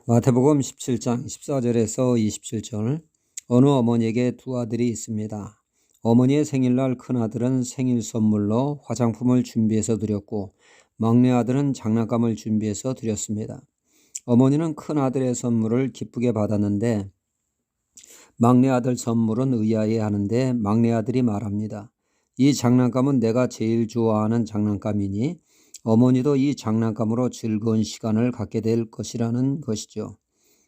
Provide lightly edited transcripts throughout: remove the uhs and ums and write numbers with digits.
마태복음 17장 14절에서 27절. 어느 어머니에게 두 아들이 있습니다. 어머니의 생일날 큰아들은 생일 선물로 화장품을 준비해서 드렸고 막내 아들은 장난감을 준비해서 드렸습니다. 어머니는 큰아들의 선물을 기쁘게 받았는데 막내 아들 선물은 의아해하는데 막내 아들이 말합니다. 이 장난감은 내가 제일 좋아하는 장난감이니 어머니도 이 장난감으로 즐거운 시간을 갖게 될 것이라는 것이죠.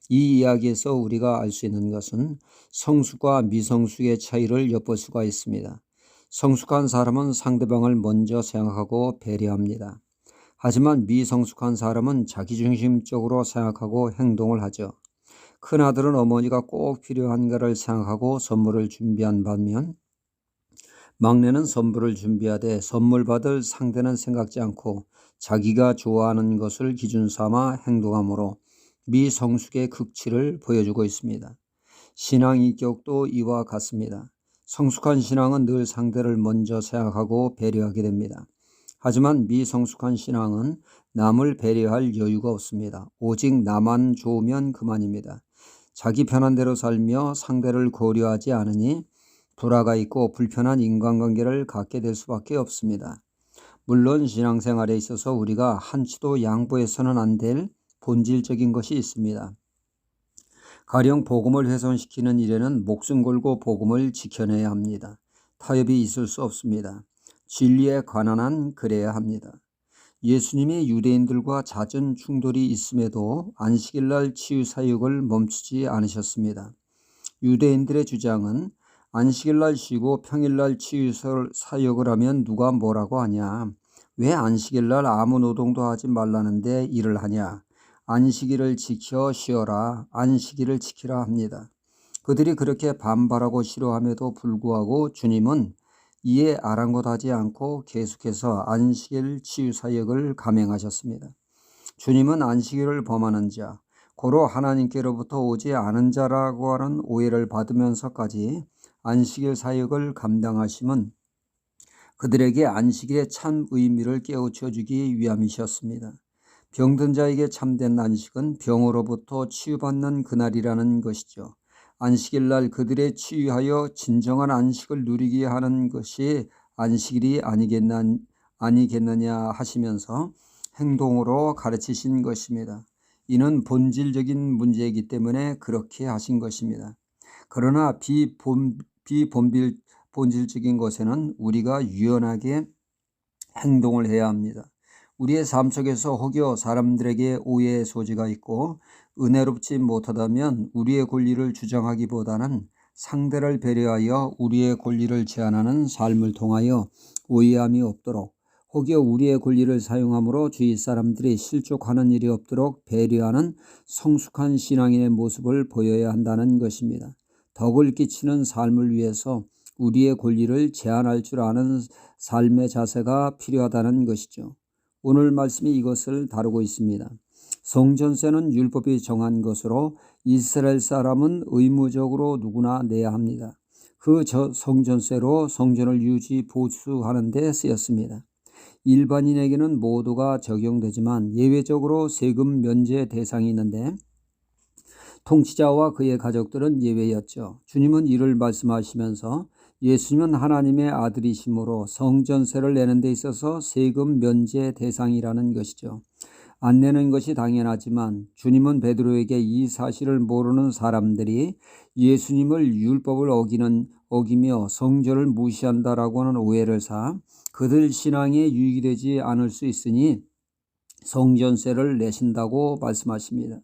이 이야기에서 우리가 알 수 있는 것은 성숙과 미성숙의 차이를 엿볼 수가 있습니다. 성숙한 사람은 상대방을 먼저 생각하고 배려합니다. 하지만 미성숙한 사람은 자기중심적으로 생각하고 행동을 하죠. 큰아들은 어머니가 꼭 필요한가를 생각하고 선물을 준비한 반면 막내는 선물을 준비하되 선물 받을 상대는 생각지 않고 자기가 좋아하는 것을 기준 삼아 행동하므로 미성숙의 극치를 보여주고 있습니다. 신앙 인격도 이와 같습니다. 성숙한 신앙은 늘 상대를 먼저 생각하고 배려하게 됩니다. 하지만 미성숙한 신앙은 남을 배려할 여유가 없습니다. 오직 나만 좋으면 그만입니다. 자기 편한 대로 살며 상대를 고려하지 않으니 불화가 있고 불편한 인간관계를 갖게 될 수밖에 없습니다. 물론 신앙생활에 있어서 우리가 한치도 양보해서는 안 될 본질적인 것이 있습니다. 가령 복음을 훼손시키는 일에는 목숨 걸고 복음을 지켜내야 합니다. 타협이 있을 수 없습니다. 진리에 관한 한 그래야 합니다. 예수님이 유대인들과 잦은 충돌이 있음에도 안식일날 치유사역을 멈추지 않으셨습니다. 유대인들의 주장은 안식일날 쉬고 평일날 치유사역을 하면 누가 뭐라고 하냐? 왜 안식일날 아무 노동도 하지 말라는데 일을 하냐? 안식일을 지켜 쉬어라. 안식일을 지키라 합니다. 그들이 그렇게 반발하고 싫어함에도 불구하고 주님은 이에 아랑곳하지 않고 계속해서 안식일 치유사역을 감행하셨습니다. 주님은 안식일을 범하는 자, 고로 하나님께로부터 오지 않은 자라고 하는 오해를 받으면서까지 안식일 사역을 감당하심은 그들에게 안식일의 참 의미를 깨우쳐 주기 위함이셨습니다. 병든 자에게 참된 안식은 병으로부터 치유받는 그날이라는 것이죠. 안식일날 그들의 치유하여 진정한 안식을 누리게 하는 것이 안식일이 아니겠느냐 하시면서 행동으로 가르치신 것입니다. 이는 본질적인 문제이기 때문에 그렇게 하신 것입니다. 그러나 본질적인 것에는 우리가 유연하게 행동을 해야 합니다. 우리의 삶 속에서 혹여 사람들에게 오해의 소지가 있고 은혜롭지 못하다면 우리의 권리를 주장하기보다는 상대를 배려하여 우리의 권리를 제한하는 삶을 통하여 오해함이 없도록 혹여 우리의 권리를 사용함으로 주위 사람들이 실족하는 일이 없도록 배려하는 성숙한 신앙인의 모습을 보여야 한다는 것입니다. 덕을 끼치는 삶을 위해서 우리의 권리를 제한할 줄 아는 삶의 자세가 필요하다는 것이죠. 오늘 말씀이 이것을 다루고 있습니다. 성전세는 율법이 정한 것으로 이스라엘 사람은 의무적으로 누구나 내야 합니다. 그 성전세로 성전을 유지 보수하는 데 쓰였습니다. 일반인에게는 모두가 적용되지만 예외적으로 세금 면제 대상이 있는데 통치자와 그의 가족들은 예외였죠. 주님은 이를 말씀하시면서 예수님은 하나님의 아들이시므로 성전세를 내는 데 있어서 세금 면제 대상이라는 것이죠. 안 내는 것이 당연하지만 주님은 베드로에게 이 사실을 모르는 사람들이 예수님을 율법을 어기며 성전을 무시한다라고 하는 오해를 사 그들 신앙에 유익이 되지 않을 수 있으니 성전세를 내신다고 말씀하십니다.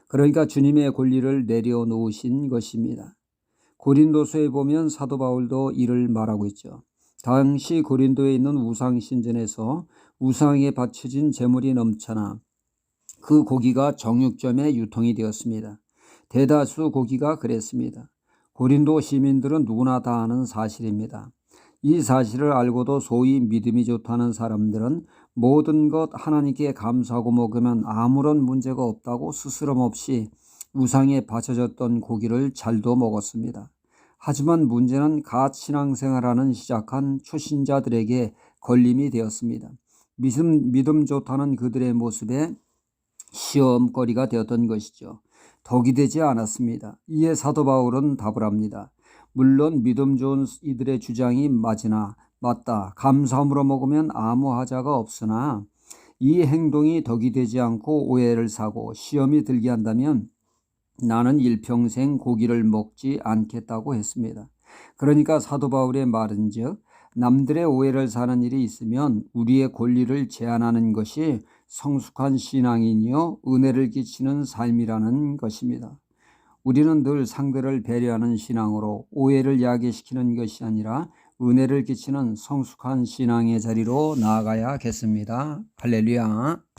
그러니까 주님의 권리를 내려놓으신 것입니다. 고린도서에 보면 사도 바울도 이를 말하고 있죠. 당시 고린도에 있는 우상신전에서 우상에 바쳐진 제물이 넘쳐나 그 고기가 정육점에 유통이 되었습니다. 대다수 고기가 그랬습니다. 고린도 시민들은 누구나 다 아는 사실입니다. 이 사실을 알고도 소위 믿음이 좋다는 사람들은 모든 것 하나님께 감사하고 먹으면 아무런 문제가 없다고 스스럼 없이 우상에 바쳐졌던 고기를 잘도 먹었습니다. 하지만 문제는 갓 신앙생활하는 시작한 초신자들에게 걸림이 되었습니다. 믿음 좋다는 그들의 모습에 시험거리가 되었던 것이죠. 덕이 되지 않았습니다. 이에 사도 바울은 답을 합니다. 물론 믿음 좋은 이들의 주장이 맞다. 감사함으로 먹으면 아무 하자가 없으나 이 행동이 덕이 되지 않고 오해를 사고 시험이 들게 한다면 나는 일평생 고기를 먹지 않겠다고 했습니다. 그러니까 사도 바울의 말은즉 남들의 오해를 사는 일이 있으면 우리의 권리를 제한하는 것이 성숙한 신앙이니요 은혜를 끼치는 삶이라는 것입니다. 우리는 늘 상대를 배려하는 신앙으로 오해를 야기시키는 것이 아니라 은혜를 끼치는 성숙한 신앙의 자리로 나아가야겠습니다. 할렐루야.